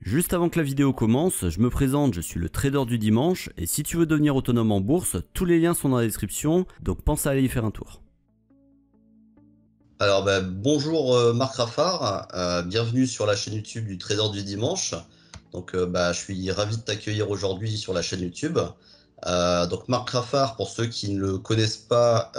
Juste avant que la vidéo commence, je me présente, je suis le trader du dimanche et si tu veux devenir autonome en bourse, tous les liens sont dans la description, donc pense à aller y faire un tour. Alors, bonjour Marc Raffard, bienvenue sur la chaîne YouTube du Trader du Dimanche. Donc, je suis ravi de t'accueillir aujourd'hui sur la chaîne YouTube. Donc, Marc Raffard, pour ceux qui ne le connaissent pas,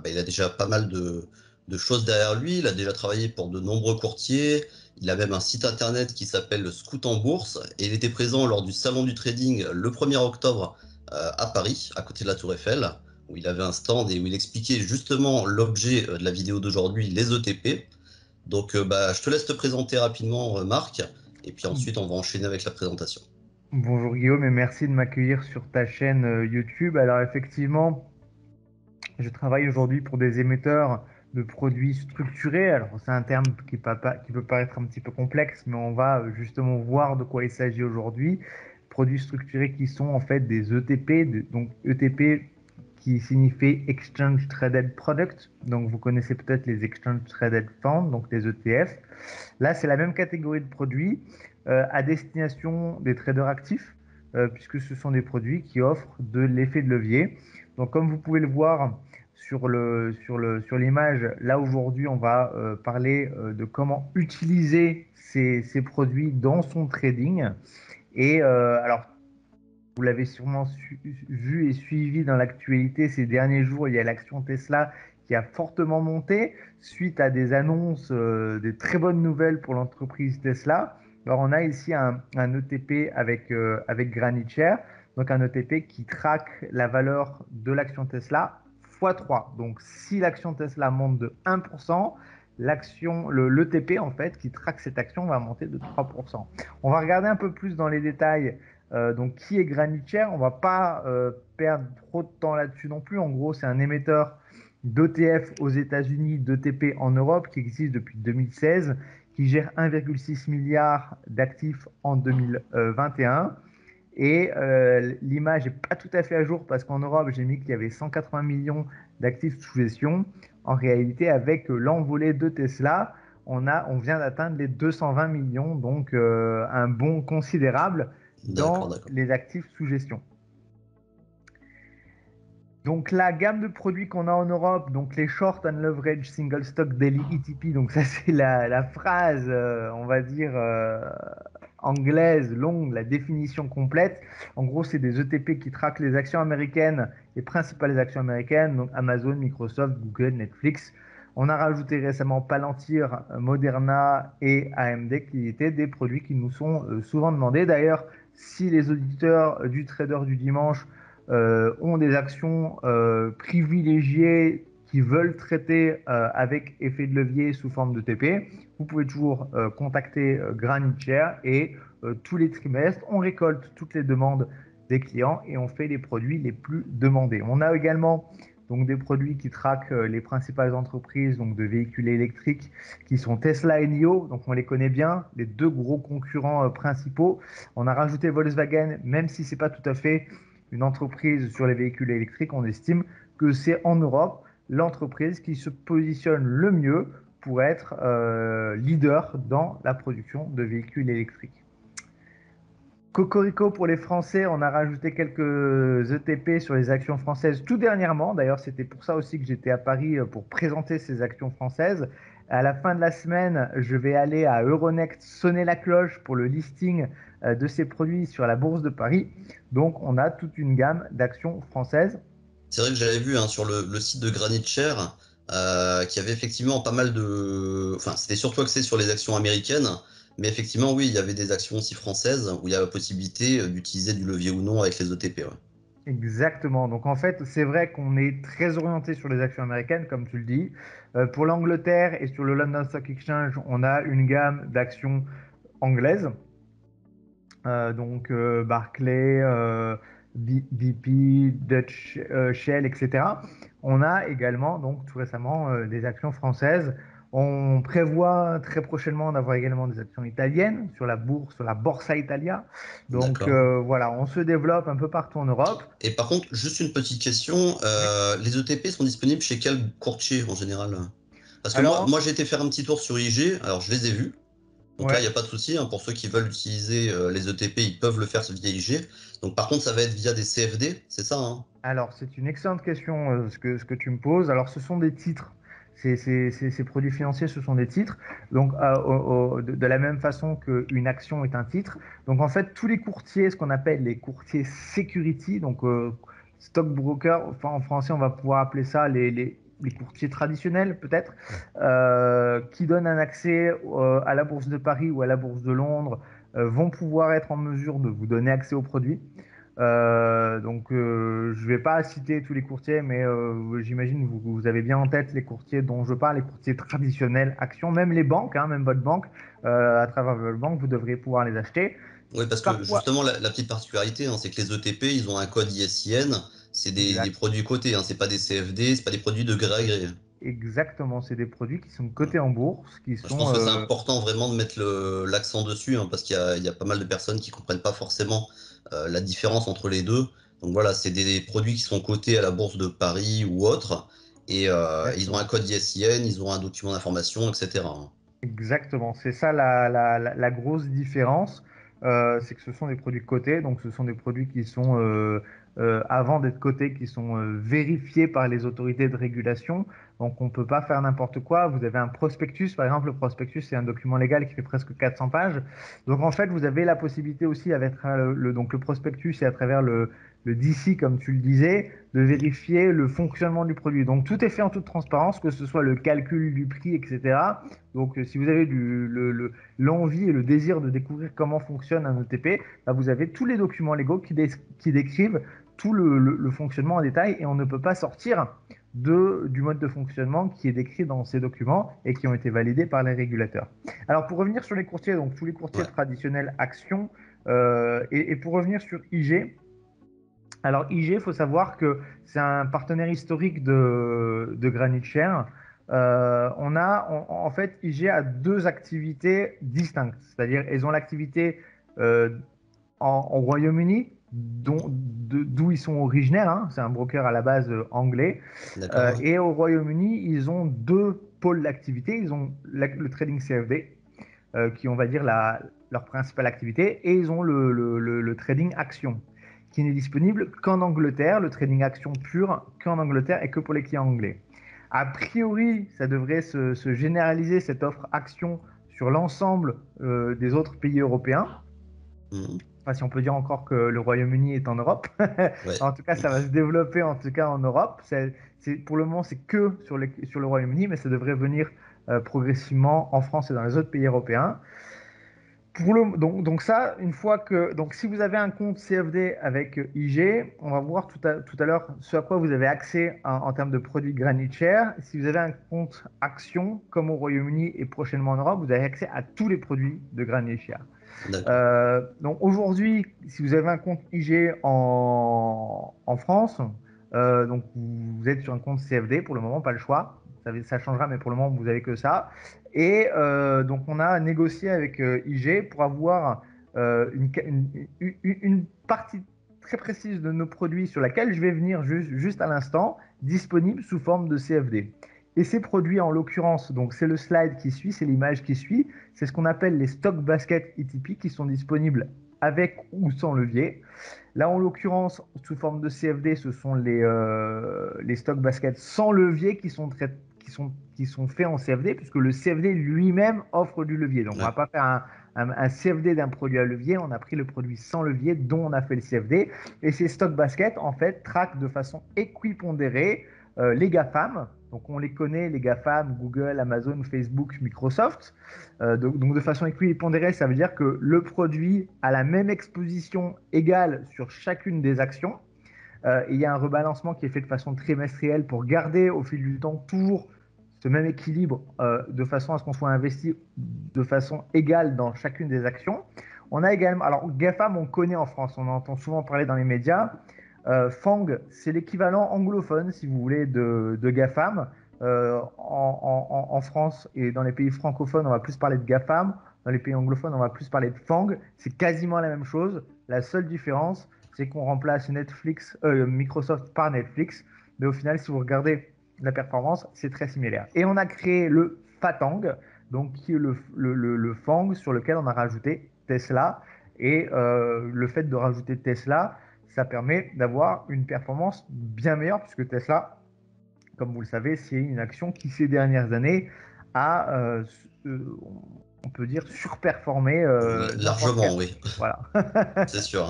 il a déjà pas mal de choses derrière lui. Il a déjà travaillé pour de nombreux courtiers. Il a même un site internet qui s'appelle Scout en Bourse. Et il était présent lors du Salon du Trading le 1er octobre à Paris, à côté de la Tour Eiffel, où il avait un stand et où il expliquait justement l'objet de la vidéo d'aujourd'hui, les ETP. Donc, je te laisse te présenter rapidement, Marc, et puis ensuite on va enchaîner avec la présentation. Bonjour Guillaume et merci de m'accueillir sur ta chaîne YouTube. Alors effectivement, je travaille aujourd'hui pour des émetteurs de produits structurés. Alors c'est un terme qui peut paraître un petit peu complexe, mais on va justement voir de quoi il s'agit aujourd'hui. Produits structurés qui sont en fait des ETP, donc ETP qui signifie Exchange Traded Product. Donc vous connaissez peut-être les Exchange Traded Funds, donc les ETF. Là, c'est la même catégorie de produits à destination des traders actifs, puisque ce sont des produits qui offrent de l'effet de levier. Donc, comme vous pouvez le voir sur l'image, là aujourd'hui, on va parler de comment utiliser ces produits dans son trading. Et alors, vous l'avez sûrement vu et suivi dans l'actualité ces derniers jours, il y a l'action Tesla qui a fortement monté suite à des annonces, des très bonnes nouvelles pour l'entreprise Tesla. Alors on a ici un ETP avec Granite Share, donc un ETP qui traque la valeur de l'action Tesla x 3. Donc si l'action Tesla monte de 1%, l'ETP en fait qui traque cette action va monter de 3%. On va regarder un peu plus dans les détails donc, qui est Granite Share? On ne va pas perdre trop de temps là-dessus non plus. En gros, c'est un émetteur d'ETF aux États-Unis, d'ETP en Europe, qui existe depuis 2016, qui gère 1,6 milliard d'actifs en 2021. Et l'image n'est pas tout à fait à jour parce qu'en Europe, j'ai mis qu'il y avait 180 millions d'actifs sous gestion. En réalité, avec l'envolée de Tesla, on vient d'atteindre les 220 millions, donc un bond considérable D'accord, dans d'accord. les actifs sous gestion. Donc la gamme de produits qu'on a en Europe, donc les Short and Leverage Single Stock Daily ETP, donc ça c'est la phrase, on va dire, anglaise, longue, la définition complète. En gros, c'est des ETP qui traquent les actions américaines, les principales actions américaines, donc Amazon, Microsoft, Google, Netflix. On a rajouté récemment Palantir, Moderna et AMD qui étaient des produits qui nous sont souvent demandés. D'ailleurs, si les auditeurs du Trader du dimanche ont des actions privilégiées qui veulent traiter avec effet de levier sous forme de TP, vous pouvez toujours contacter Granite Share et tous les trimestres, on récolte toutes les demandes des clients et on fait les produits les plus demandés. On a également donc des produits qui traquent les principales entreprises donc de véhicules électriques qui sont Tesla et NIO, donc on les connaît bien, les deux gros concurrents principaux. On a rajouté Volkswagen, même si c'est pas tout à fait une entreprise sur les véhicules électriques, on estime que c'est en Europe l'entreprise qui se positionne le mieux pour être leader dans la production de véhicules électriques. Cocorico pour les Français, on a rajouté quelques ETP sur les actions françaises tout dernièrement. D'ailleurs, c'était pour ça aussi que j'étais à Paris pour présenter ces actions françaises. À la fin de la semaine, je vais aller à Euronext sonner la cloche pour le listing de ces produits sur la Bourse de Paris. Donc, on a toute une gamme d'actions françaises. C'est vrai que j'avais vu sur le site de Granite Share qu'il y avait effectivement pas mal de. Enfin, c'était surtout axé sur les actions américaines, mais effectivement, oui, il y avait des actions aussi françaises où il y a la possibilité d'utiliser du levier ou non avec les ETP. Ouais. Exactement. Donc en fait, c'est vrai qu'on est très orienté sur les actions américaines, comme tu le dis. Pour l'Angleterre et sur le London Stock Exchange, on a une gamme d'actions anglaises. Donc Barclays, BP, Dutch Shell, etc. On a également, donc tout récemment, des actions françaises. On prévoit très prochainement d'avoir également des actions italiennes sur la bourse, sur la Borsa Italia. Donc D'accord. voilà, on se développe un peu partout en Europe. Et par contre, juste une petite question, Oui. les ETP sont disponibles chez quel courtier en général? Parce que moi, Alors, moi j'ai été faire un petit tour sur IG, alors je les ai vus. Donc là, il Ouais. n'y a pas de souci, hein, pour ceux qui veulent utiliser les ETP, ils peuvent le faire via IG. Donc par contre, ça va être via des CFD, c'est ça, hein? Alors, c'est une excellente question ce que tu me poses. Alors, ce sont des titres. Ces produits financiers, ce sont des titres. Donc, de la même façon qu'une action est un titre. Donc, en fait, tous les courtiers, ce qu'on appelle les courtiers security, donc stockbroker, enfin en français, on va pouvoir appeler ça les courtiers traditionnels, peut-être, qui donnent un accès à la bourse de Paris ou à la bourse de Londres, vont pouvoir être en mesure de vous donner accès aux produits. Je ne vais pas citer tous les courtiers, mais j'imagine que vous avez bien en tête les courtiers dont je parle, les courtiers traditionnels, actions, même les banques, hein, même votre banque, à travers votre banque, vous devriez pouvoir les acheter. Oui, parce que Parfois, justement, la petite particularité, hein, c'est que les ETP, ils ont un code ISIN, c'est des exact, produits cotés, hein, c'est pas des CFD, c'est pas des produits de gré à gré. exactement, c'est des produits qui sont Voilà. cotés en bourse, qui Je pense sont que c'est important vraiment de mettre l'accent dessus, hein, parce qu'il y a pas mal de personnes qui comprennent pas forcément la différence entre les deux. Donc voilà, c'est des produits qui sont cotés à la bourse de Paris ou autre, et ils ont un exactement. code ISIN, ils ont un document d'information, etc., hein. Exactement, c'est ça la grosse différence, c'est que ce sont des produits cotés, donc ce sont des produits qui sont, avant d'être cotés, qui sont vérifiés par les autorités de régulation, donc on ne peut pas faire n'importe quoi. Vous avez un prospectus, par exemple, le prospectus, c'est un document légal qui fait presque 400 pages, donc en fait, vous avez la possibilité aussi, avec donc le prospectus et à travers le DC, comme tu le disais, de vérifier le fonctionnement du produit. Donc tout est fait en toute transparence, que ce soit le calcul du prix, etc. Donc, si vous avez l'envie et le désir de découvrir comment fonctionne un ETP, bah, vous avez tous les documents légaux qui décrivent tout le fonctionnement en détail et on ne peut pas sortir du mode de fonctionnement qui est décrit dans ces documents et qui ont été validés par les régulateurs. Alors, pour revenir sur les courtiers, donc tous les courtiers Ouais, traditionnels actions, et pour revenir sur IG, alors IG, il faut savoir que c'est un partenaire historique de Granite Share. En fait, IG a deux activités distinctes, c'est-à-dire ils ont l'activité au Royaume-Uni, d'où ils sont originaires, hein. C'est un broker à la base anglais. d'accord, ouais. Et au Royaume-Uni, ils ont deux pôles d'activité. Ils ont le trading CFD, qui on va dire leur principale activité, et ils ont le trading action, qui n'est disponible qu'en Angleterre, le trading action pur qu'en Angleterre et que pour les clients anglais. A priori, ça devrait se généraliser cette offre action sur l'ensemble des autres pays européens. Mhm. Enfin, si on peut dire encore que le Royaume-Uni est en Europe. Ouais. En tout cas, ça va se développer en tout cas en Europe. Pour le moment, c'est que sur le Royaume-Uni, mais ça devrait venir progressivement en France et dans les autres pays européens. Donc ça, une fois que donc si vous avez un compte CFD avec IG, on va voir tout à l'heure ce à quoi vous avez accès en termes de produits Granite Share. Si vous avez un compte action comme au Royaume-Uni et prochainement en Europe, vous avez accès à tous les produits de Granite Share. D'accord. Donc aujourd'hui, si vous avez un compte IG en France, donc vous êtes sur un compte CFD pour le moment, pas le choix. Ça changera, mais pour le moment, vous avez que ça. Et donc on a négocié avec IG pour avoir une partie très précise de nos produits sur laquelle je vais venir juste à l'instant, disponible sous forme de CFD. Et ces produits, en l'occurrence, donc c'est le slide qui suit, c'est l'image qui suit, c'est ce qu'on appelle les stock baskets ETP qui sont disponibles avec ou sans levier. Là, en l'occurrence, sous forme de CFD, ce sont les stock baskets sans levier qui sont faits en CFD, puisque le CFD lui-même offre du levier. Donc, on ne va Ouais. pas faire un CFD d'un produit à levier, on a pris le produit sans levier dont on a fait le CFD. Et ces stock baskets, en fait, traquent de façon équipondérée les GAFAM. Donc, on les connaît, les GAFAM, Google, Amazon, Facebook, Microsoft. Donc de façon équipondérée, ça veut dire que le produit a la même exposition égale sur chacune des actions. Il y a un rebalancement qui est fait de façon trimestrielle pour garder au fil du temps toujours ce même équilibre de façon à ce qu'on soit investi de façon égale dans chacune des actions. On a également, alors GAFAM, on connaît en France, on entend souvent parler dans les médias. FANG, c'est l'équivalent anglophone, si vous voulez, de GAFAM. En France et dans les pays francophones, on va plus parler de GAFAM. Dans les pays anglophones, on va plus parler de FANG. C'est quasiment la même chose. La seule différence, c'est qu'on remplace Microsoft par Netflix. Mais au final, si vous regardez la performance, c'est très similaire. Et on a créé le FATANG. donc qui est le FANG sur lequel on a rajouté Tesla. Et le fait de rajouter Tesla, ça permet d'avoir une performance bien meilleure, puisque Tesla, comme vous le savez, c'est une action qui ces dernières années a, on peut dire, surperformé n'importe quelle. Largement, oui, Voilà. c'est sûr.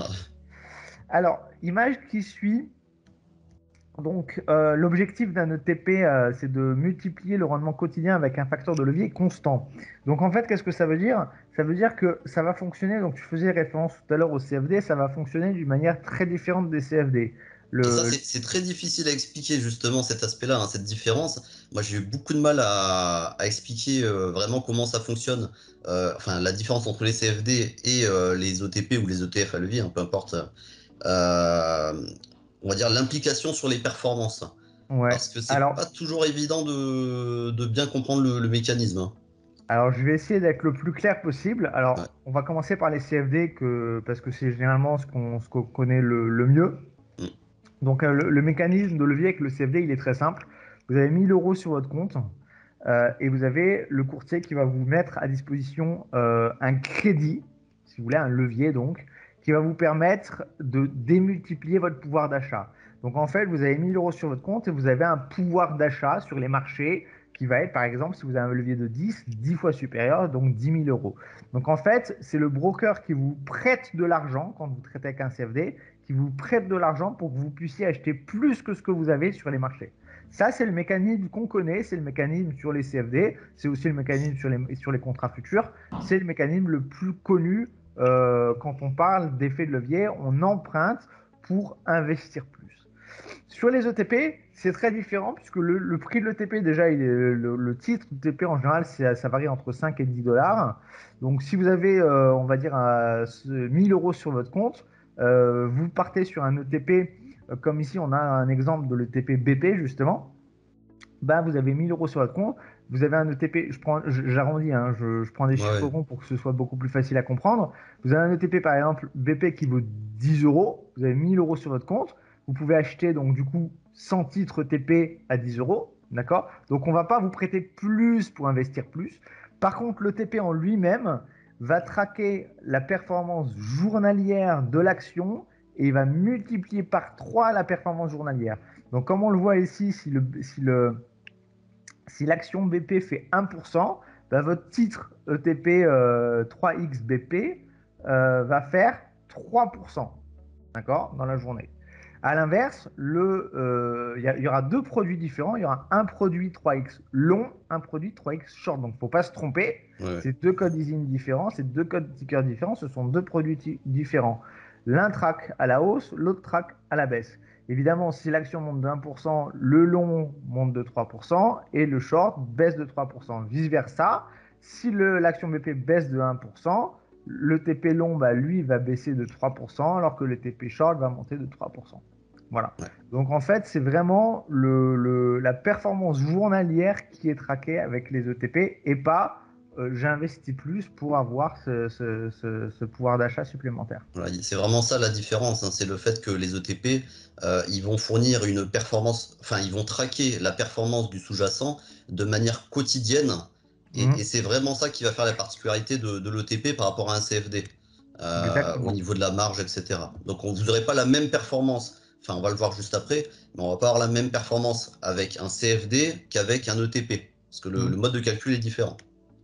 Alors, image qui suit. Donc, l'objectif d'un ETP, c'est de multiplier le rendement quotidien avec un facteur de levier constant. Donc, en fait, qu'est-ce que ça veut dire? Ça veut dire que ça va fonctionner, donc tu faisais référence tout à l'heure au CFD, ça va fonctionner d'une manière très différente des CFD. Et ça, Le... c'est très difficile à expliquer justement cet aspect-là, hein, cette différence. Moi, j'ai eu beaucoup de mal à expliquer vraiment comment ça fonctionne. Enfin, la différence entre les CFD et les OTP ou les ETF à levier, hein, peu importe. Euh, on va dire l'implication sur les performances. Ouais. Parce que c'est Alors, pas toujours évident de bien comprendre le mécanisme, hein. alors, je vais essayer d'être le plus clair possible. Ouais. Alors, on va commencer par les CFD parce que c'est généralement ce qu'on connaît le mieux. Mm. Donc, le mécanisme de levier avec le CFD, il est très simple. Vous avez 1000 euros sur votre compte et vous avez le courtier qui va vous mettre à disposition un crédit, si vous voulez, un levier donc, qui va vous permettre de démultiplier votre pouvoir d'achat. Donc, en fait, vous avez 1000 euros sur votre compte et vous avez un pouvoir d'achat sur les marchés qui va être, par exemple, si vous avez un levier de 10 fois supérieur, donc 10 000 euros. Donc, en fait, c'est le broker qui vous prête de l'argent quand vous traitez avec un CFD, qui vous prête de l'argent pour que vous puissiez acheter plus que ce que vous avez sur les marchés. Ça, c'est le mécanisme qu'on connaît, c'est le mécanisme sur les CFD, c'est aussi le mécanisme sur les contrats futurs, c'est le mécanisme le plus connu quand on parle d'effet de levier, on emprunte pour investir plus. Sur les ETP, c'est très différent puisque le prix de l'ETP, déjà, le titre d'ETP en général, ça varie entre 5 et 10 dollars. Donc, si vous avez, on va dire, 1000 euros sur votre compte, vous partez sur un ETP, comme ici, on a un exemple de l'ETP BP, justement. Ben, vous avez 1000 euros sur votre compte, vous avez un ETP, j'arrondis, hein, je prends des Ouais, chiffres ouais. ronds pour que ce soit beaucoup plus facile à comprendre. Vous avez un ETP, par exemple, BP qui vaut 10 euros, vous avez 1000 euros sur votre compte, vous pouvez acheter donc du coup 100 titres ETP à 10 euros, d'accord? Donc on ne va pas vous prêter plus pour investir plus. Par contre, l'ETP en lui-même va traquer la performance journalière de l'action et il va multiplier par 3 la performance journalière. Donc comme on le voit ici, si l'action BP fait 1%, bah, votre titre ETP 3X BP va faire 3%, d'accord, dans la journée. À l'inverse, y aura deux produits différents. Il y aura un produit 3X long, un produit 3X short. Donc, il ne faut pas se tromper. Ouais. C'est deux codes ISIN différents, c'est deux codes tickers différents. Ce sont deux produits différents. L'un traque à la hausse, l'autre traque à la baisse. Évidemment, si l'action monte de 1%, le long monte de 3% et le short baisse de 3%. Vice-versa, si l'action BP baisse de 1%, le TP long, bah, lui, va baisser de 3%, alors que le TP short va monter de 3%. Voilà. Ouais. Donc, en fait, c'est vraiment la performance journalière qui est traquée avec les ETP et pas j'investis plus pour avoir ce pouvoir d'achat supplémentaire. Voilà, c'est vraiment ça la différence, hein, c'est le fait que les ETP, ils vont fournir une performance, enfin, ils vont traquer la performance du sous-jacent de manière quotidienne, et Mmh, c'est vraiment ça qui va faire la particularité de l'ETP par rapport à un CFD, au exactement. niveau de la marge, etc. Donc, vous n'aurez pas la même performance, enfin, on va le voir juste après, mais on va pas avoir la même performance avec un CFD qu'avec un ETP, parce que le Mmh. mode de calcul est différent.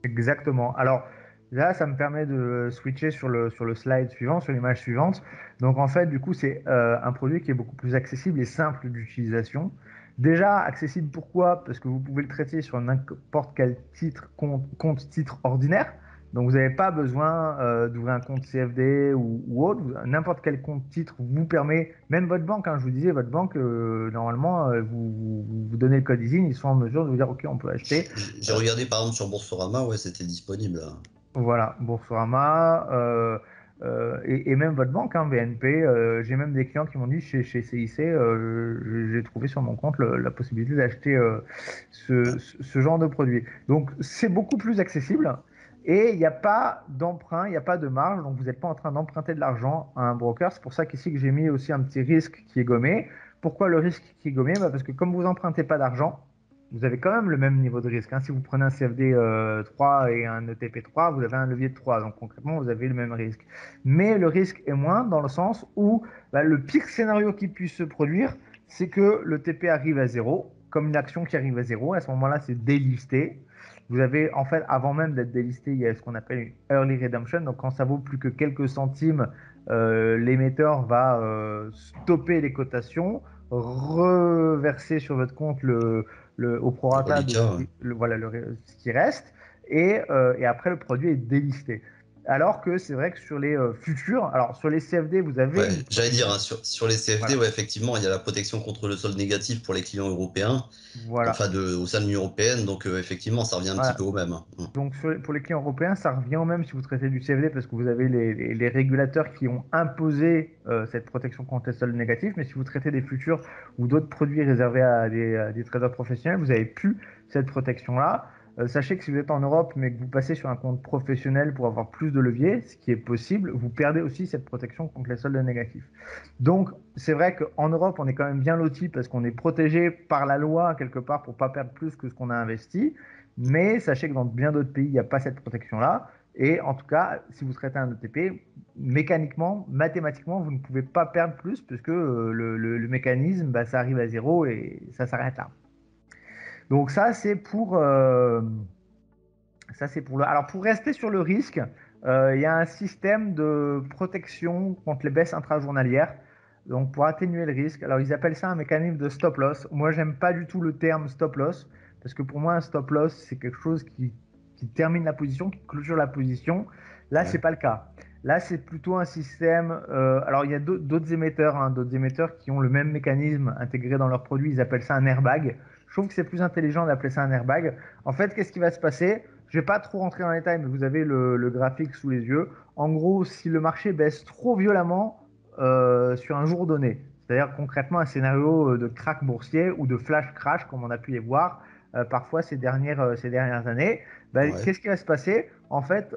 Exactement. Alors là, ça me permet de switcher sur le slide suivant, sur l'image suivante. Donc en fait, du coup, c'est un produit qui est beaucoup plus accessible et simple d'utilisation. Déjà, accessible pourquoi? Parce que vous pouvez le traiter sur n'importe quel titre, compte titre ordinaire. Donc vous n'avez pas besoin d'ouvrir un compte CFD ou autre. N'importe quel compte titre vous permet, même votre banque, hein, je vous disais, votre banque, normalement, vous donnez le code ISIN, ils sont en mesure de vous dire, OK, on peut acheter. J'ai regardé par exemple sur Boursorama, ouais, c'était disponible, hein. Voilà, Boursorama et même votre banque, hein, BNP. J'ai même des clients qui m'ont dit chez CIC, j'ai trouvé sur mon compte la possibilité d'acheter ce genre de produit. Donc c'est beaucoup plus accessible et il n'y a pas d'emprunt, il n'y a pas de marge, donc vous n'êtes pas en train d'emprunter de l'argent à un broker. C'est pour ça qu'ici que j'ai mis aussi un petit risque qui est gommé. Pourquoi le risque qui est gommé? Bah, parce que comme vous empruntez pas d'argent, vous avez quand même le même niveau de risque, hein. Si vous prenez un CFD 3 et un ETP 3, vous avez un levier de 3. Donc concrètement, vous avez le même risque. Mais le risque est moins dans le sens où le pire scénario qui puisse se produire, c'est que le TP arrive à zéro, comme une action qui arrive à zéro. À ce moment-là, c'est délisté. Vous avez, en fait, avant même d'être délisté, il y a ce qu'on appelle une early redemption. Donc quand ça vaut plus que quelques centimes, l'émetteur va stopper les cotations, reverser sur votre compte au Le prorata de reliquat, ouais. ce qui reste, et après le produit est délisté. Alors que c'est vrai que sur les futurs, alors sur les CFD, vous avez Ouais, une j'allais dire, protection. hein, sur les CFD, Voilà, ouais, effectivement, il y a la protection contre le solde négatif pour les clients européens, voilà, enfin au sein de l'Union européenne, donc effectivement, ça revient un petit voilà. peu au même, hein. Donc pour les clients européens, ça revient au même si vous traitez du CFD parce que vous avez les régulateurs qui ont imposé cette protection contre les soldes négatifs. Mais si vous traitez des futurs ou d'autres produits réservés à des traders professionnels, vous n'avez plus cette protection-là. Sachez que si vous êtes en Europe mais que vous passez sur un compte professionnel pour avoir plus de levier, ce qui est possible, vous perdez aussi cette protection contre les soldes négatifs. Donc c'est vrai qu'en Europe, on est quand même bien loti parce qu'on est protégé par la loi quelque part pour ne pas perdre plus que ce qu'on a investi. Mais sachez que dans bien d'autres pays, il n'y a pas cette protection-là. Et en tout cas, si vous traitez un ETP, mécaniquement, mathématiquement, vous ne pouvez pas perdre plus puisque le mécanisme, ça arrive à zéro et ça s'arrête là. Donc ça, c'est pour le. Alors pour rester sur le risque, il y a un système de protection contre les baisses intrajournalières. Donc pour atténuer le risque, alors ils appellent ça un mécanisme de stop loss. Moi, j'aime pas du tout le terme stop loss parce que pour moi, un stop loss, c'est quelque chose qui termine la position, qui clôture la position. Là, c'est Ouais. pas le cas. Là, c'est plutôt un système. Alors, il y a d'autres émetteurs, hein, d'autres émetteurs qui ont le même mécanisme intégré dans leurs produits. Ils appellent ça un airbag. Je trouve que c'est plus intelligent d'appeler ça un airbag. En fait, qu'est-ce qui va se passer? Je ne vais pas trop rentrer dans les détails, mais vous avez le graphique sous les yeux. En gros, si le marché baisse trop violemment sur un jour donné, c'est-à-dire concrètement un scénario de crack boursier ou de flash crash, comme on a pu les voir parfois ces dernières années, Ouais. qu'est-ce qui va se passer? En fait,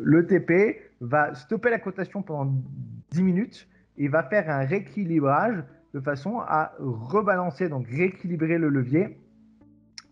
l'ETP va stopper la cotation pendant 10 minutes et va faire un rééquilibrage de façon à rebalancer, donc rééquilibrer le levier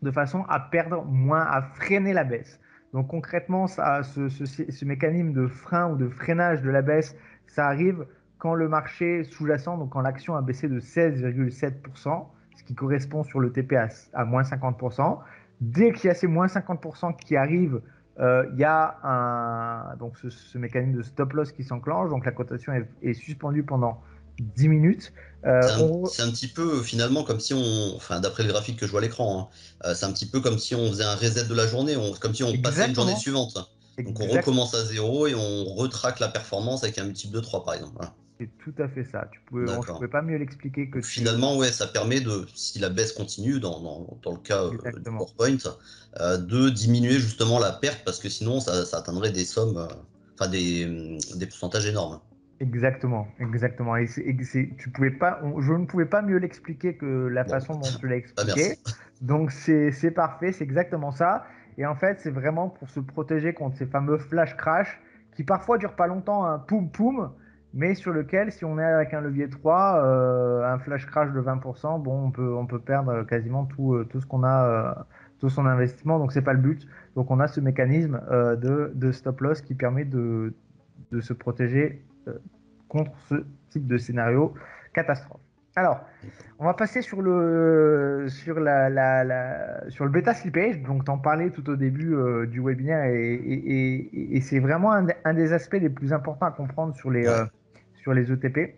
de façon à perdre moins, à freiner la baisse. Donc concrètement, ce mécanisme de frein ou de freinage de la baisse, ça arrive quand le marché sous-jacent, donc quand l'action a baissé de 16,7%, ce qui correspond sur le TP à moins 50%. Dès qu'il y a ces moins 50% qui arrivent, il y a donc ce mécanisme de stop loss qui s'enclenche, donc la cotation est suspendue pendant 10 minutes. C'est un petit peu finalement comme si enfin d'après le graphique que je vois à l'écran, hein, c'est un petit peu comme si on faisait un reset de la journée, comme si on passait à une journée Exactement, suivante. Donc on exactement. recommence à zéro et on retraque la performance avec un multiple de 3 par exemple. Voilà. C'est tout à fait ça. Je D'accord. pouvais pas mieux l'expliquer que Donc tu. finalement, ouais, ça permet de, si la baisse continue, dans le cas du Exactement. core point, de diminuer justement la perte parce que sinon ça atteindrait des sommes, enfin des pourcentages énormes. Exactement. Exactement. Tu pouvais pas, je ne pouvais pas mieux l'expliquer que la Bon, façon dont tu l'as bah expliqué. merci. Donc c'est parfait, c'est exactement ça. Et en fait, c'est vraiment pour se protéger contre ces fameux flash crash qui parfois durent pas longtemps, un poum poum, mais sur lequel, si on est avec un levier 3, un flash crash de 20%, bon, on peut perdre quasiment tout ce qu'on a, tout son investissement. Donc c'est pas le but. Donc on a ce mécanisme de stop loss qui permet de se protéger contre ce type de scénario catastrophe. Alors, on va passer sur le bêta slippage. Donc, t'en parlais tout au début du webinaire et c'est vraiment un des aspects les plus importants à comprendre Ouais. sur les ETP.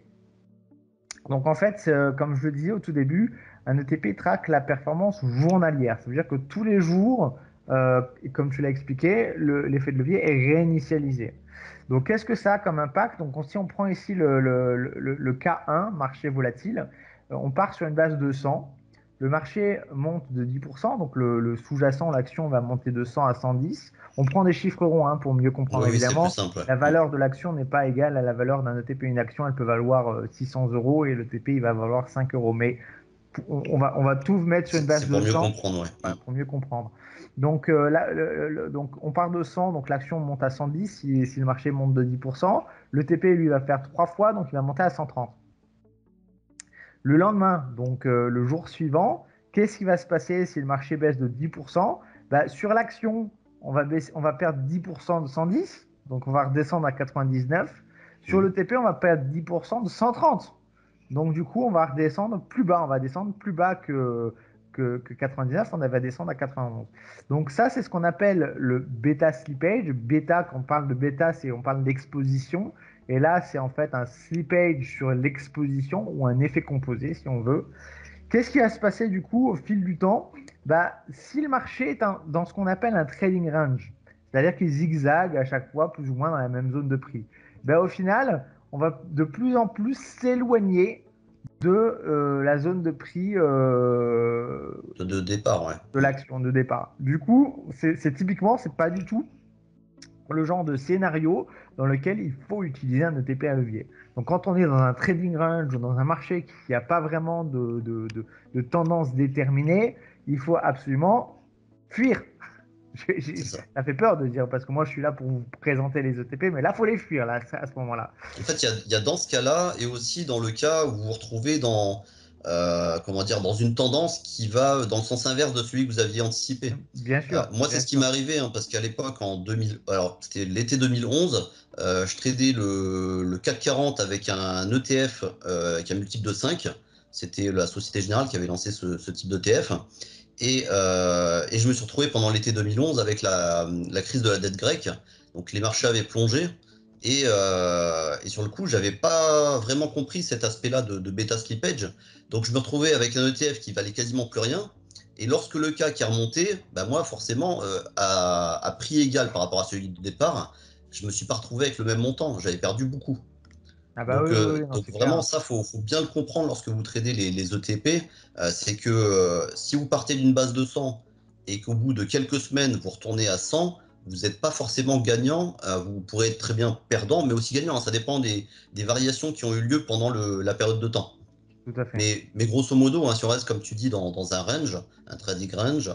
Donc, en fait, comme je le disais au tout début, un ETP traque la performance journalière. Ça veut dire que tous les jours, comme tu l'as expliqué, l'effet de levier est réinitialisé. Donc, qu'est-ce que ça a comme impact? Donc, si on prend ici le K1, marché volatile, on part sur une base de 100. Le marché monte de 10%, donc le sous-jacent, l'action va monter de 100 à 110. On prend des chiffres ronds pour mieux comprendre, Oui, oui, c'est plus évidemment. simple. La Ouais. valeur de l'action n'est pas égale à la valeur d'un ETP. Une action, elle peut valoir 600 euros et l'ETP, il va valoir 5 euros. Mais on va tout mettre sur une base C'est pour de mieux 100 comprendre, ouais. pour mieux comprendre. Donc, donc on part de 100, donc l'action monte à 110 si le marché monte de 10%. L'ETP, lui, va faire 3 fois, donc il va monter à 130. Le lendemain, donc le jour suivant, qu'est-ce qui va se passer si le marché baisse de 10%? Bah, sur l'action, on va perdre 10% de 110, donc on va redescendre à 99. Sur le TP, on va perdre 10% de 130. Donc du coup, on va redescendre plus bas, on va descendre plus bas que 99, on va descendre à 91. Donc ça, c'est ce qu'on appelle le bêta slippage. Bêta, quand on parle de bêta, c'est on parle d'exposition. Et là, c'est en fait un slippage sur l'exposition ou un effet composé, si on veut. Qu'est-ce qui va se passer du coup au fil du temps? Bah, si le marché est dans ce qu'on appelle un trading range, c'est-à-dire qu'il zigzague à chaque fois plus ou moins dans la même zone de prix, bah, au final, on va de plus en plus s'éloigner de la zone de prix De départ, ouais. de l'action de départ. Du coup, c'est typiquement, c'est pas du tout le genre de scénario dans lequel il faut utiliser un ETP à levier. Donc quand on est dans un trading range ou dans un marché qui n'a pas vraiment de tendance déterminée, il faut absolument fuir. C'est ça. Ça fait peur de dire, parce que moi je suis là pour vous présenter les ETP, mais là il faut les fuir là, à ce moment-là. En fait, il y a dans ce cas-là et aussi dans le cas où vous vous retrouvez dans, comment dire, dans une tendance qui va dans le sens inverse de celui que vous aviez anticipé. Bien sûr, Moi, c'est bien ce qui sûr. m'est arrivé, hein, parce qu'à l'époque, en 2000, alors c'était l'été 2011, je tradais le CAC 40 avec un ETF avec un multiple de 5. C'était la Société Générale qui avait lancé ce type d'ETF. Et je me suis retrouvé pendant l'été 2011 avec la crise de la dette grecque. Donc les marchés avaient plongé. Et sur le coup, j'avais pas vraiment compris cet aspect-là de bêta slippage. Donc je me retrouvais avec un ETF qui valait quasiment plus rien. Et lorsque le CAC est remonté, bah moi forcément, à prix égal par rapport à celui de départ, je me suis pas retrouvé avec le même montant. J'avais perdu beaucoup. Ah bah oui, oui, oui, non, Donc c'est vraiment, clair. ça, faut bien le comprendre lorsque vous tradez les ETP. C'est que si vous partez d'une base de 100 et qu'au bout de quelques semaines, vous retournez à 100, vous n'êtes pas forcément gagnant. Vous pourrez être très bien perdant, mais aussi gagnant, hein. Ça dépend des variations qui ont eu lieu pendant la période de temps. Tout à fait. Mais grosso modo, hein, si on reste, comme tu dis, dans un range, un trading range,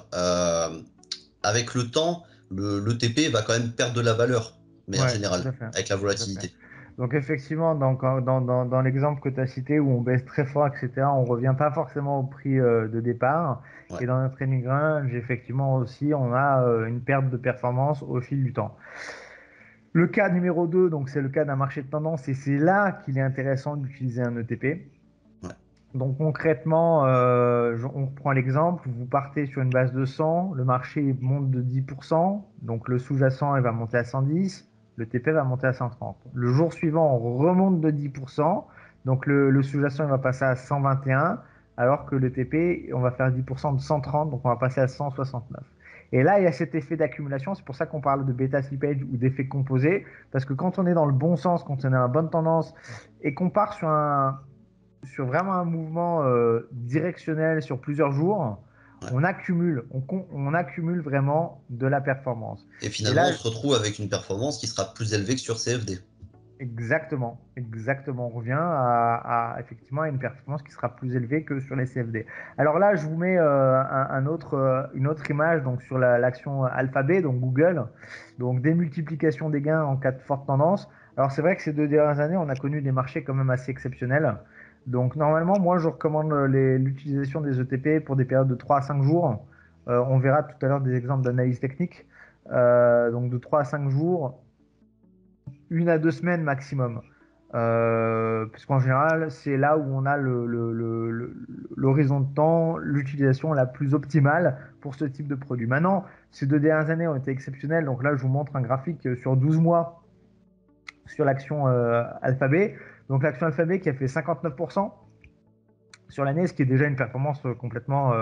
avec le temps, l'ETP va quand même perdre de la valeur, de manière Ouais, tout générale, à fait. avec la Tout à fait. volatilité. Donc effectivement, dans l'exemple que tu as cité où on baisse très fort, etc., on ne revient pas forcément au prix de départ. Ouais. Et dans un training range, effectivement aussi, on a une perte de performance au fil du temps. Le cas numéro 2, donc c'est le cas d'un marché de tendance et c'est là qu'il est intéressant d'utiliser un ETP. Ouais. Donc concrètement, on reprend l'exemple, vous partez sur une base de 100, le marché monte de 10%, donc le sous-jacent il va monter à 110, le TP va monter à 130. Le jour suivant, on remonte de 10%, donc le sous-jacent il va passer à 121, alors que le TP, on va faire 10% de 130, donc on va passer à 169. Et là, il y a cet effet d'accumulation, c'est pour ça qu'on parle de bêta slippage ou d'effet composé, parce que quand on est dans le bon sens, quand on est dans la bonne tendance, et qu'on part sur vraiment un mouvement directionnel sur plusieurs jours, Ouais. on accumule vraiment de la performance. Et Et finalement, là, on se retrouve avec une performance qui sera plus élevée que sur CFD. exactement, exactement, on revient effectivement à une performance qui sera plus élevée que sur les CFD. Alors là, je vous mets une autre image donc sur l'action Alphabet, donc Google, donc démultiplication des gains en cas de forte tendance. Alors c'est vrai que ces 2 dernières années, on a connu des marchés quand même assez exceptionnels. Donc normalement, moi, je recommande l'utilisation des ETP pour des périodes de 3 à 5 jours. On verra tout à l'heure des exemples d'analyse technique. Donc de 3 à 5 jours, 1 à 2 semaines maximum. Puisqu'en général, c'est là où on a l'horizon de temps, l'utilisation la plus optimale pour ce type de produit. Maintenant, ces 2 dernières années ont été exceptionnelles. Donc là, je vous montre un graphique sur 12 mois sur l'action Alphabet. Donc l'action Alphabet qui a fait 59% sur l'année, ce qui est déjà une performance complètement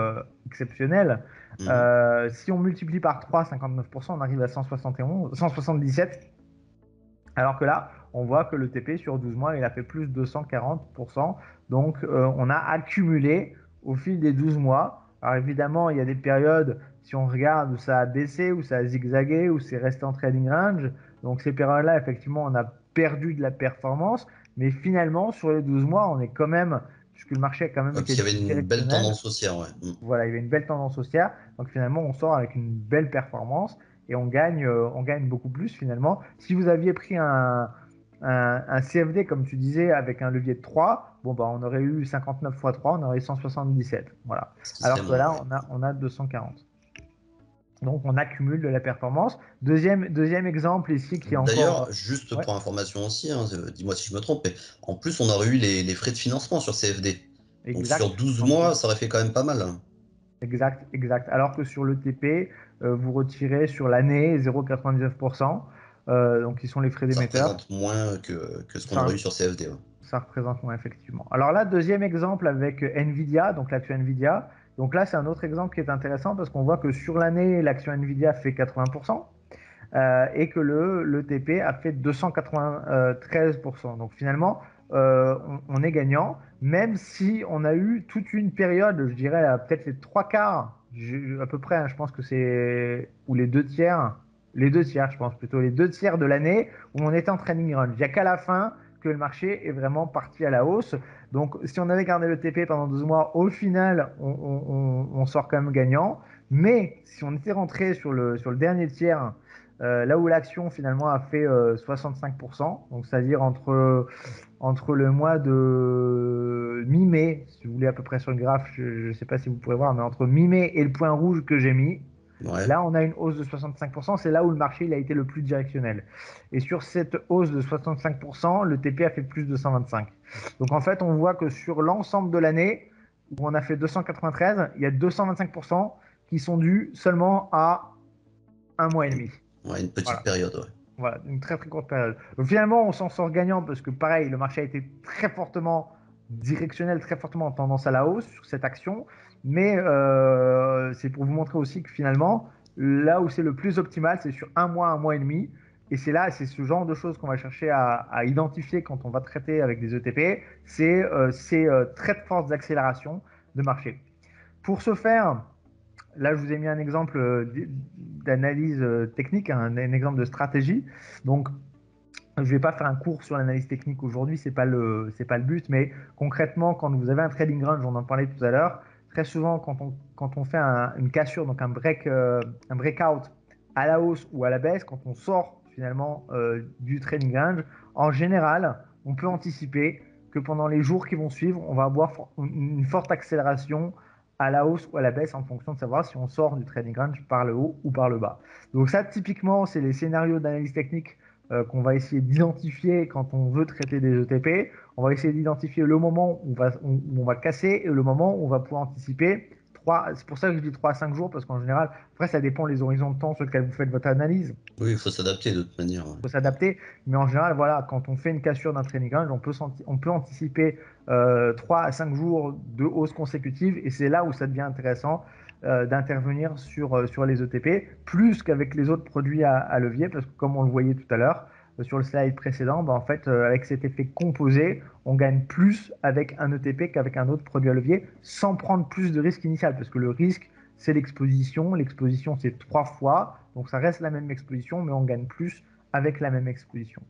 exceptionnelle. Mhm. Si on multiplie par 3, 59%, on arrive à 177. Alors que là, on voit que le TP sur 12 mois, il a fait plus de 140%. Donc, on a accumulé au fil des 12 mois. Alors évidemment, il y a des périodes, si on regarde, où ça a baissé, où ça a zigzagué, où c'est resté en trading range. Donc, ces périodes-là, effectivement, on a perdu de la performance. Mais finalement, sur les 12 mois, on est quand même, puisque le marché a quand même Ouais, parce été qu'il y avait une belle directionnel, tendance haussière, ouais. voilà, il y avait une belle tendance haussière. Donc finalement, on sort avec une belle performance et on gagne beaucoup plus finalement. Si vous aviez pris un CFD, comme tu disais, avec un levier de 3, bon, bah, on aurait eu 59 fois 3, on aurait eu 177. Voilà. Ce qui serait Alors que moins, là, ouais. on a 240. Donc, on accumule de la performance. Deuxième exemple ici qui est encore. D'ailleurs, juste Ouais, pour information aussi, hein, dis-moi si je me trompe, mais en plus, on aurait eu les frais de financement sur CFD. Donc sur exact. 12 En plus. mois, ça aurait fait quand même pas mal, hein. Exact, exact. Alors que sur le TP, vous retirez sur l'année 0,99%, donc qui sont les frais Ça d'émetteur. représente moins que ce qu'on aurait Ça, eu sur CFD, ouais. ça représente moins effectivement. Alors là, deuxième exemple avec Nvidia, donc l'action Nvidia. Donc là, c'est un autre exemple qui est intéressant parce qu'on voit que sur l'année, l'action Nvidia fait 80%. Et que le TP a fait 293%. Donc finalement, on est gagnant, même si on a eu toute une période, je dirais peut-être les trois quarts, à peu près, hein, je pense que c'est, ou les deux tiers, je pense plutôt, les deux tiers de l'année où on était en trading run. Il n'y a qu'à la fin que le marché est vraiment parti à la hausse. Donc si on avait gardé le TP pendant 12 mois, au final, on sort quand même gagnant. Mais si on était rentré sur le dernier tiers, là où l'action finalement a fait 65%, donc c'est-à-dire entre le mois de mi-mai, si vous voulez à peu près sur le graphe, je ne sais pas si vous pourrez voir, mais entre mi-mai et le point rouge que j'ai mis, Ouais. là on a une hausse de 65%, c'est là où le marché il a été le plus directionnel. Et sur cette hausse de 65%, le TP a fait plus de 125. Donc en fait, on voit que sur l'ensemble de l'année, où on a fait 293, il y a 225% qui sont dus seulement à un mois et Une, demi. ouais, une petite Voilà. période, ouais. Voilà, une très très courte période. Donc, finalement, on s'en sort gagnant parce que pareil, le marché a été très fortement directionnel, très fortement en tendance à la hausse sur cette action. Mais c'est pour vous montrer aussi que finalement, là où c'est le plus optimal, c'est sur un mois et demi. Et c'est là, c'est ce genre de choses qu'on va chercher à identifier quand on va traiter avec des ETP. C'est ces très fortes accélérations de marché. Pour ce faire, là, je vous ai mis un exemple d'analyse technique, un exemple de stratégie. Donc, je ne vais pas faire un cours sur l'analyse technique aujourd'hui, c'est pas le but, mais concrètement, quand vous avez un trading range, on en parlait tout à l'heure, très souvent, quand on fait une cassure, donc un breakout à la hausse ou à la baisse, quand on sort finalement du trading range, en général, on peut anticiper que pendant les jours qui vont suivre, on va avoir une forte accélération à la hausse ou à la baisse en fonction de savoir si on sort du trading range par le haut ou par le bas. Donc ça, typiquement, c'est les scénarios d'analyse technique qu'on va essayer d'identifier quand on veut traiter des ETP. On va essayer d'identifier le moment où on va casser et le moment où on va pouvoir anticiper. C'est pour ça que je dis 3 à 5 jours, parce qu'en général, après, ça dépend les horizons de temps sur lesquels vous faites votre analyse. Oui, il faut s'adapter de toute manière, ouais. Il faut s'adapter. Mais en général, voilà, quand on fait une cassure d'un trading range, on peut anticiper 3 à 5 jours de hausse consécutive. Et c'est là où ça devient intéressant d'intervenir sur les ETP, plus qu'avec les autres produits à levier, parce que comme on le voyait tout à l'heure, sur le slide précédent, bah, en fait, avec cet effet composé, on gagne plus avec un ETP qu'avec un autre produit à levier, sans prendre plus de risque initial, parce que le risque, c'est l'exposition. L'exposition, c'est 3 fois, donc ça reste la même exposition, mais on gagne plus avec la même exposition.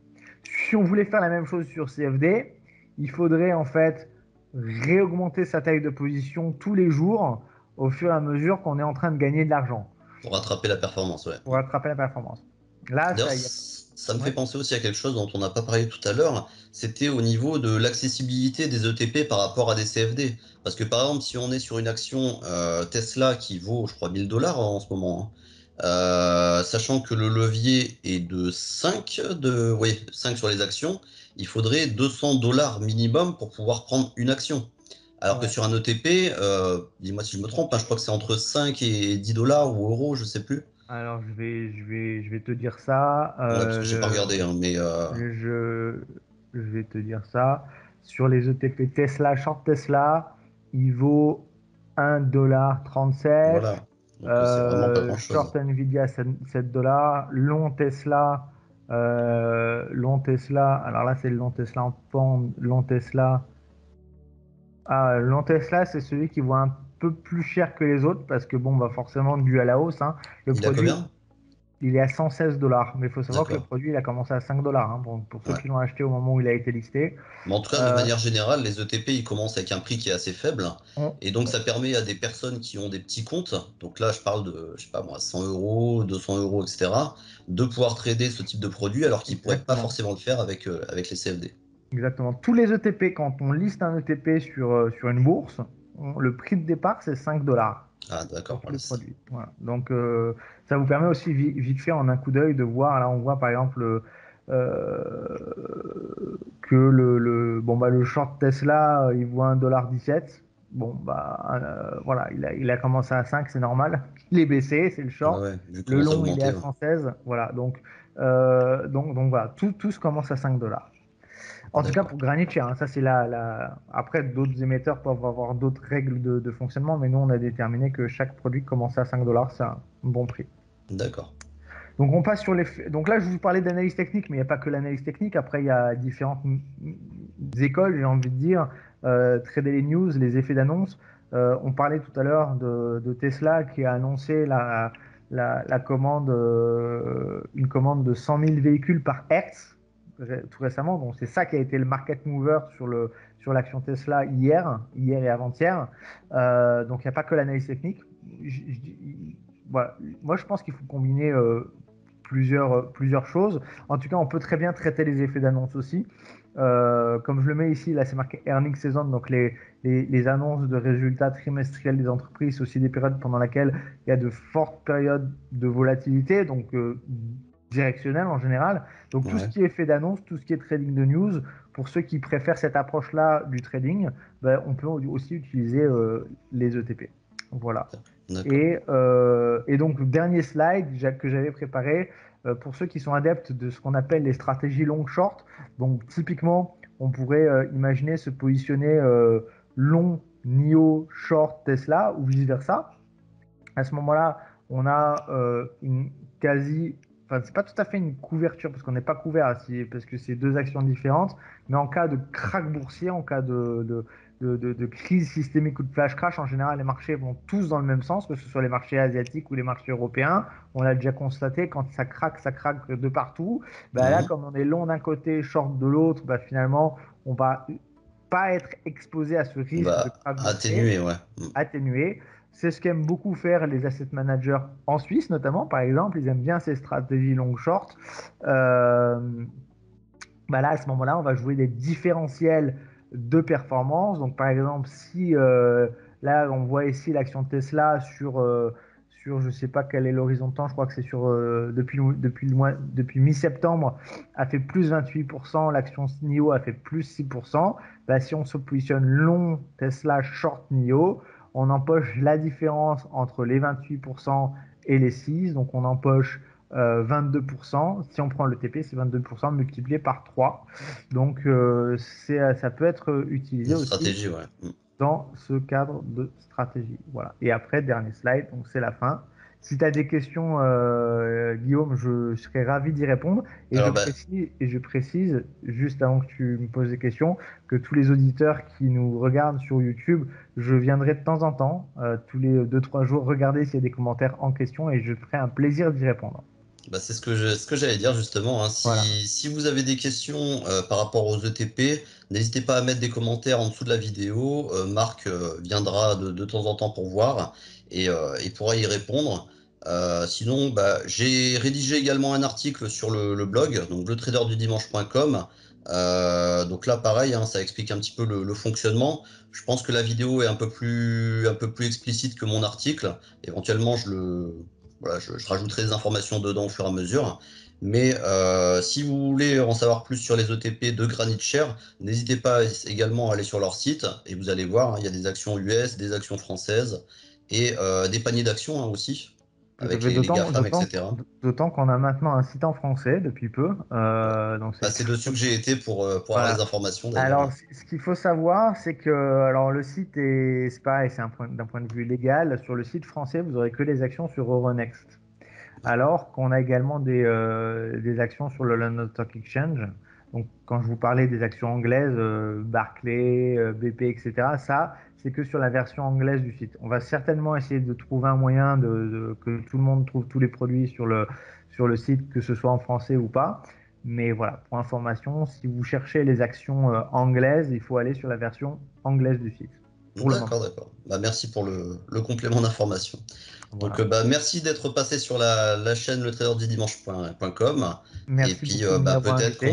Si on voulait faire la même chose sur CFD, il faudrait en fait réaugmenter sa taille de position tous les jours au fur et à mesure qu'on est en train de gagner de l'argent Pour rattraper la performance, ouais. pour rattraper la performance. Là, D'ailleurs, ça y est. ça me fait Ouais. penser aussi à quelque chose dont on n'a pas parlé tout à l'heure. C'était au niveau de l'accessibilité des ETP par rapport à des CFD. Parce que par exemple, si on est sur une action Tesla qui vaut, je crois, 1000 $ en ce moment, hein, sachant que le levier est de 5, oui, 5 sur les actions, il faudrait 200 $ minimum pour pouvoir prendre une action. Alors que Ouais. sur un ETP, dis-moi si je me trompe, hein, je crois que c'est entre 5 et 10 $ ou euros, je sais plus. Alors, je vais te dire ça. Ouais, parce que j'ai pas regardé, hein, mais Je, je vais te dire ça. Sur les ETP Tesla, short Tesla, il vaut 1,37 $. voilà. Donc c'est vraiment pas Short grand-chose. Nvidia, 7 $. Long Tesla, alors là, c'est le long Tesla en pound. Long Tesla, long Tesla, c'est celui qui vaut un peu plus cher que les autres parce que, bon, bah forcément, dû à la hausse, hein, le Il a produit. combien? Il est à 116 $. Mais il faut savoir que le D'accord. produit, il a commencé à 5 $, hein, pour ceux Ouais. qui l'ont acheté au moment où il a été listé. Mais en tout cas, de Euh, manière générale, les ETP, ils commencent avec un prix qui est assez faible. on- Et donc, ça permet à des personnes qui ont des petits comptes, donc là, je parle de, je sais pas moi, 100 euros, 200 euros, etc., de pouvoir trader ce type de produit alors qu'ils ne pourraient pas Exactement. forcément le faire avec les CFD. Exactement. Tous les ETP, quand on liste un ETP sur une bourse, le prix de départ, c'est 5 $. Ah, Pour d'accord, tous voilà, les c'est ça. produits. Voilà. Donc, ça vous permet aussi vite fait en un coup d'œil de voir. Là, on voit par exemple que bon, bah, le short Tesla, il vaut 1,17 $. Bon, bah, voilà, il a commencé à 5, c'est normal. Il est baissé, c'est le Ouais, short. ouais, vu qu'il Le commence à long, il est augmenter. à Ouais. 116. Voilà, donc voilà, tout se commence à 5 $. En tout cas, D'accord, pour Granite Share, hein, ça c'est Après, d'autres émetteurs peuvent avoir d'autres règles de fonctionnement, mais nous, on a déterminé que chaque produit commençait à 5 $, c'est un bon prix. d'accord. Donc, on passe sur les. Donc là, je vous parlais d'analyse technique, mais il n'y a pas que l'analyse technique. Après, il y a différentes écoles, j'ai envie de dire. Trader les news, les effets d'annonce. On parlait tout à l'heure de Tesla qui a annoncé la commande, une commande de 100 000 véhicules par Hertz tout récemment. Donc c'est ça qui a été le market mover sur l'action Tesla hier et avant-hier. Donc il n'y a pas que l'analyse technique. Voilà. Moi je pense qu'il faut combiner plusieurs choses. En tout cas, on peut très bien traiter les effets d'annonce aussi. Comme je le mets ici, là c'est marqué earning season, donc les annonces de résultats trimestriels des entreprises, aussi des périodes pendant lesquelles il y a de fortes périodes de volatilité, donc directionnelles en général. Donc tout ce Ouais, qui est fait d'annonce, tout ce qui est trading de news, pour ceux qui préfèrent cette approche-là du trading, ben, on peut aussi utiliser les ETP. Voilà. d'accord. Et donc, dernier slide que j'avais préparé, pour ceux qui sont adeptes de ce qu'on appelle les stratégies long-short. Donc, typiquement, on pourrait imaginer se positionner long NIO, short Tesla ou vice-versa. À ce moment-là, on a une quasi, enfin, c'est pas tout à fait une couverture parce qu'on n'est pas couvert parce que c'est deux actions différentes, mais en cas de krach boursier, en cas de crise systémique ou de flash crash, en général, les marchés vont tous dans le même sens, que ce soit les marchés asiatiques ou les marchés européens. On l'a déjà constaté, quand ça craque de partout. Bah là, Mhm. comme on est long d'un côté, short de l'autre, bah finalement, on va pas être exposé à ce risque de Bah, krach boursier, atténué, ouais. Mhm. atténué. C'est ce qu'aiment beaucoup faire les asset managers en Suisse, notamment, par exemple. Ils aiment bien ces stratégies long-short. Euh, Bah là, à ce moment-là, on va jouer des différentiels de performance. Donc, par exemple, si là, on voit ici l'action Tesla sur je ne sais pas quel est l'horizon de temps, je crois que c'est depuis mi-septembre, a fait plus 28%, l'action NIO a fait plus 6%. Bah, si on se positionne long Tesla, short NIO, on empoche la différence entre les 28% et les 6%. Donc, on empoche 22%. Si on prend le TP, c'est 22% multiplié par 3. Donc, ça peut être utilisé Une aussi stratégie, ouais. Mhm. dans ce cadre de stratégie. Voilà. Et après, dernier slide, donc c'est la fin. Si tu as des questions, Guillaume, je serais ravi d'y répondre. Alors, bah, Et je précise, juste avant que tu me poses des questions, que tous les auditeurs qui nous regardent sur YouTube, je viendrai de temps en temps, tous les 2-3 jours, regarder s'il y a des commentaires en question et je ferai un plaisir d'y répondre. bah, c'est ce que j'allais dire justement, hein. Voilà. Si vous avez des questions par rapport aux ETP, n'hésitez pas à mettre des commentaires en dessous de la vidéo. Marc viendra de temps en temps pour voir et pourra y répondre. Sinon, bah, j'ai rédigé également un article sur le blog, donc letraderdudimanche.com. Donc là, pareil, hein, ça explique un petit peu le fonctionnement. Je pense que la vidéo est un peu plus explicite que mon article. Éventuellement, voilà, je rajouterai des informations dedans au fur et à mesure. Mais si vous voulez en savoir plus sur les ETP de Granite Share, n'hésitez pas également à aller sur leur site et vous allez voir, hein, il y a des actions US, des actions françaises et des paniers d'actions hein, aussi, Tout à avec fait. les GAFAM, etc. D'autant qu'on a maintenant un site en français depuis peu. Ouais. Donc Bah, c'est c'est quelque dessus chose. que j'ai été pour avoir les Voilà. informations d'ailleurs. Alors, Ouais. ce qu'il faut savoir, c'est que alors le site c'est pareil, d'un point de vue légal. Sur le site français, vous aurez que les actions sur Euronext. Alors qu'on a également des actions sur le London Stock Exchange. Donc, quand je vous parlais des actions anglaises, Barclays, BP, etc., ça, c'est que sur la version anglaise du site. On va certainement essayer de trouver un moyen que tout le monde trouve tous les produits sur le site, que ce soit en français ou pas. Mais voilà, pour information, si vous cherchez les actions anglaises, il faut aller sur la version anglaise du site. Pour le moment. D'accord, d'accord. Bah, merci pour le complément d'information. Voilà. Donc, bah, merci d'être passé sur la chaîne letraderdudimanche.com. Et Merci puis, beaucoup de bah, m'avoir invité.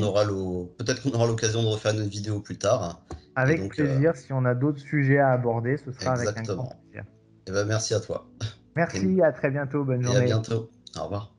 peut-être qu'on aura l'occasion de refaire une vidéo plus tard. Et Avec donc, plaisir, si on a d'autres sujets à aborder, ce sera avec un grand exactement. plaisir. Et bah, merci à toi. Et Merci, à très bientôt, bonne et à journée. bientôt. Au revoir.